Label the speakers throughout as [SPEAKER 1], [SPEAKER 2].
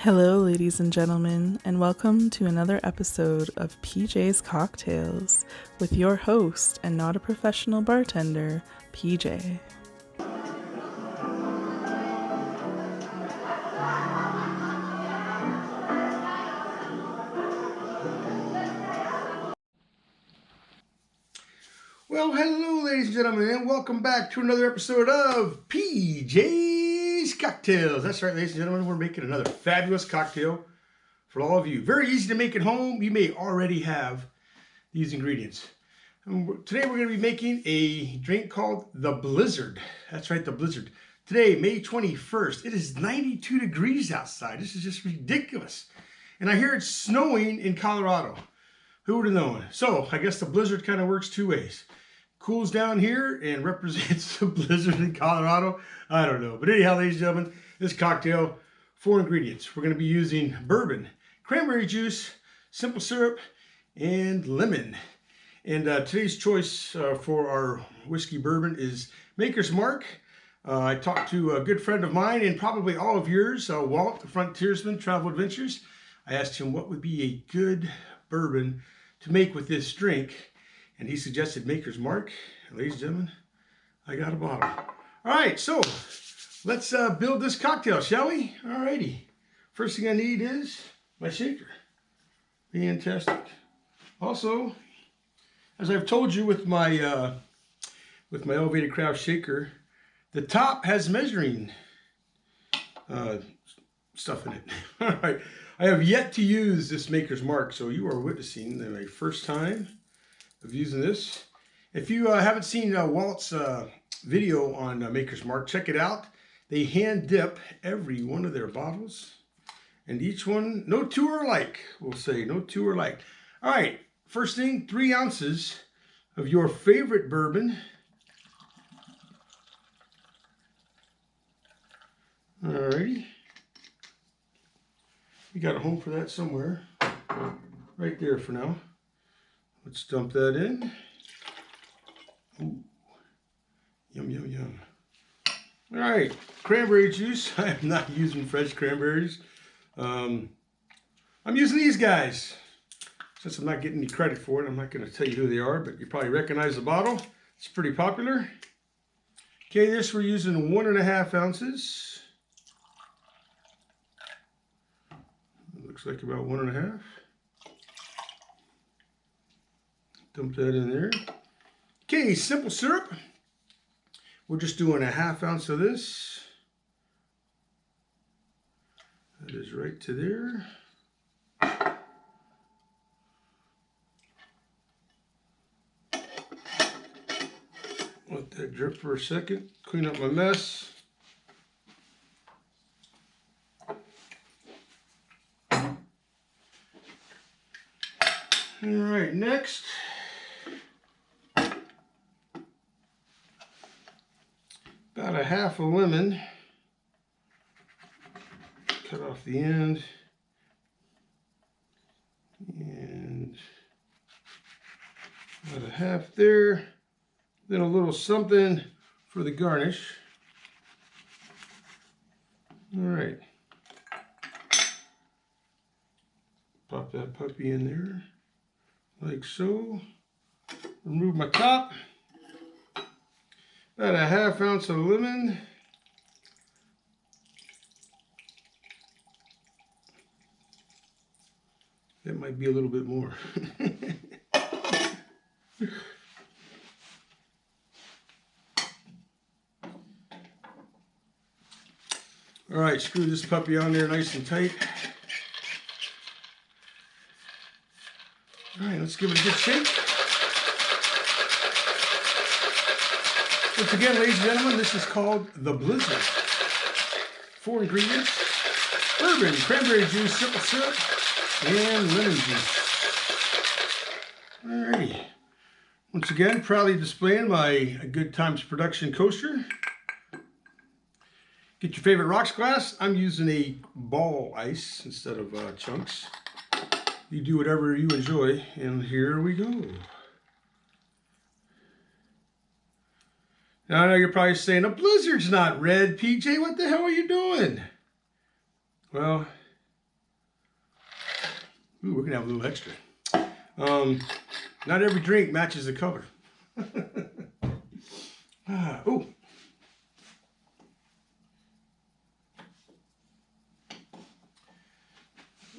[SPEAKER 1] Hello, ladies and gentlemen, and welcome to another episode of PJ's Cocktails with your host and not a professional bartender, PJ.
[SPEAKER 2] Well, hello, ladies and gentlemen, and welcome back to another episode of PJ's Cocktails. That's right, ladies and gentlemen, we're making another fabulous cocktail for all of you. Very easy to make at home. You may already have these ingredients. Today we're going to be making a drink called the Blizzard. That's right, the Blizzard. Today, May 21st, it is 92 degrees outside. This is just ridiculous. And I hear it's snowing in Colorado. Who would have known? So I guess the blizzard kind of works two ways. Cools down here and represents the blizzard in Colorado. I don't know. But anyhow, ladies and gentlemen, this cocktail, 4 ingredients. We're going to be using bourbon, cranberry juice, simple syrup, and lemon. And today's choice for our whiskey bourbon is Maker's Mark. I talked to a good friend of mine and probably all of yours, Walt, the Frontiersman, Travel Adventures. I asked him what would be a good bourbon to make with this drink, and he suggested Maker's Mark. Ladies and gentlemen, I got a bottle. All right, so let's build this cocktail, shall we? All righty. First thing I need is my shaker. Fantastic. Also, as I've told you with my elevated craft shaker, the top has measuring stuff in it. All right. I have yet to use this Maker's Mark, so you are witnessing my first time of using this. If you haven't seen Walt's video on Maker's Mark, check it out. They hand dip every one of their bottles, and each one, no two are alike, we'll say, no two are alike. All right, first thing, 3 ounces of your favorite bourbon. All righty. You got a home for that somewhere. Right there for now. Let's dump that in. Ooh. Yum, yum, yum. All right, cranberry juice. I am not using fresh cranberries. I'm using these guys. Since I'm not getting any credit for it, I'm not going to tell you who they are, but you probably recognize the bottle. It's pretty popular. Okay, this we're using 1.5 ounces. Looks like about 1.5. Dump that in there. Okay, simple syrup. We're just doing 1/2 ounce of this. That is right to there. Let that drip for a second. Clean up my mess. All right, next, about 1/2 a lemon. Cut off the end. And about 1/2 there. Then a little something for the garnish. All right. Pop that puppy in there. Like so. Remove my top. About 1/2 ounce of lemon. That might be a little bit more. All right, screw this puppy on there nice and tight. All right, let's give it a good shake. Once again, ladies and gentlemen, this is called the Blizzard. 4 ingredients: bourbon, cranberry juice, simple syrup, and lemon juice. All righty. Once again, proudly displaying my Good Times Production coaster. Get your favorite rocks glass. I'm using a ball ice instead of chunks. You do whatever you enjoy, and here we go. Now I know you're probably saying, a blizzard's not red, PJ. What the hell are you doing? Well, Ooh, we're gonna have a little extra. Not every drink matches the color. Ooh.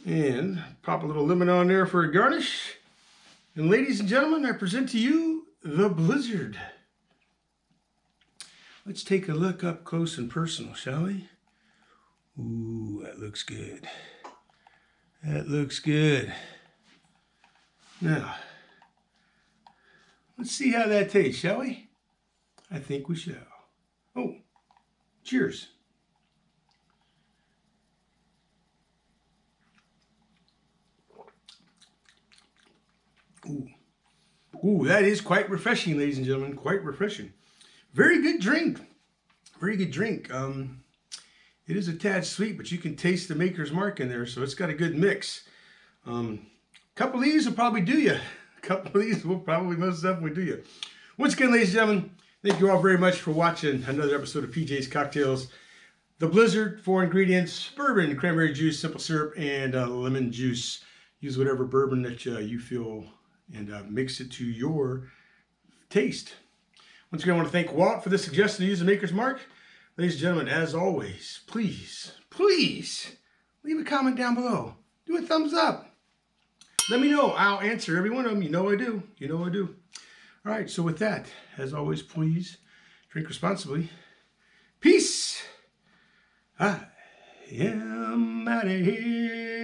[SPEAKER 2] And pop a little lemon on there for a garnish. And ladies and gentlemen, I present to you the Blizzard. Let's take a look up close and personal, shall we? Ooh, that looks good. That looks good. Now, let's see how that tastes, shall we? I think we shall. Oh, cheers. Ooh. Ooh, that is quite refreshing, ladies and gentlemen. Quite refreshing. Very good drink. Very good drink. It is a tad sweet, but you can taste the maker's mark in there, so it's got a good mix. A couple of these will probably do you. A couple of these will probably most definitely do you. Once again, ladies and gentlemen, thank you all very much for watching another episode of PJ's Cocktails. The Blizzard, 4 ingredients: bourbon, cranberry juice, simple syrup, and lemon juice. Use whatever bourbon that you feel and mix it to your taste. Once again, I want to thank Walt for the suggestion to use the maker's mark. Ladies and gentlemen, as always, please, please leave a comment down below. Do a thumbs up. Let me know. I'll answer every one of them. You know I do. You know I do. All right, so with that, as always, please drink responsibly. Peace. I am out of here.